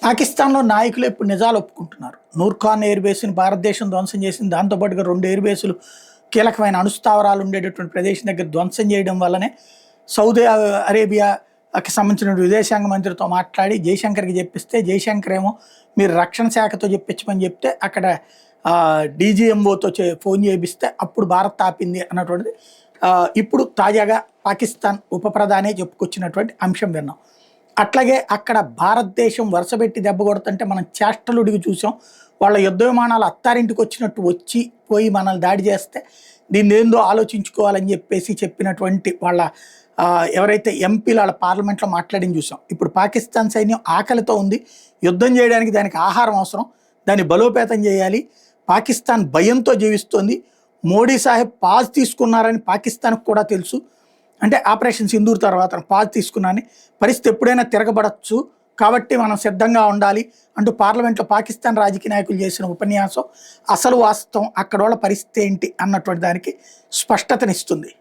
పాకిస్తాన్‌లో నాయకులు ఇప్పుడు నిజాలు ఒప్పుకుంటున్నారు. నూర్ఖాన్ ఎయిర్ బేస్‌ని భారతదేశం ధ్వంసం చేసింది. దాంతో పాటుగా 2 ఎయిర్ బేసులు కీలకమైన అణుస్థావరాలు ఉండేటటువంటి ప్రదేశం దగ్గర ధ్వంసం చేయడం వల్లనే సౌదీ అరేబియాకి సంబంధించిన విదేశాంగ మంత్రితో మాట్లాడి జయశంకర్‌కి చెప్పిస్తే, జయశంకర్ ఏమో మీరు రక్షణ శాఖతో చెప్పించమని చెప్తే అక్కడ డీజీఎంఓతో ఫోన్ చేపిస్తే అప్పుడు భారత్ ఆపింది అన్నటువంటిది ఇప్పుడు తాజాగా పాకిస్తాన్ ఉప ప్రధానే చెప్పుకొచ్చినటువంటి అంశం విన్నాం. అట్లాగే అక్కడ భారతదేశం వరుసపెట్టి దెబ్బ కొడుతుంటే మనం చేష్టలుడికి చూసాం. వాళ్ళ యుద్ధ విమానాలు అత్తారింటికి వచ్చినట్టు వచ్చి పోయి మనల్ని దాడి చేస్తే దీన్ని ఏందో ఆలోచించుకోవాలని చెప్పినటువంటి వాళ్ళ ఎవరైతే ఎంపీలు వాళ్ళ పార్లమెంట్లో మాట్లాడింది చూసాం. ఇప్పుడు పాకిస్తాన్ సైన్యం ఆకలితో ఉంది, యుద్ధం చేయడానికి దానికి ఆహారం అవసరం, దాన్ని బలోపేతం చేయాలి. పాకిస్తాన్ భయంతో జీవిస్తోంది. మోడీ సాహెబ్ పాజ్ తీసుకున్నారని పాకిస్తాన్కి కూడా తెలుసు. అంటే ఆపరేషన్ సింధూర్ తర్వాత పాజ్ తీసుకున్నారని, పరిస్థితి ఎప్పుడైనా తిరగబడచ్చు కాబట్టి మనం సిద్ధంగా ఉండాలి అంటూ పార్లమెంట్లో పాకిస్తాన్ రాజకీయ నాయకులు చేసిన ఉపన్యాసం అసలు వాస్తవం అక్కడ వాళ్ళ పరిస్థితి ఏంటి అన్నటువంటి దానికి స్పష్టతనిస్తుంది.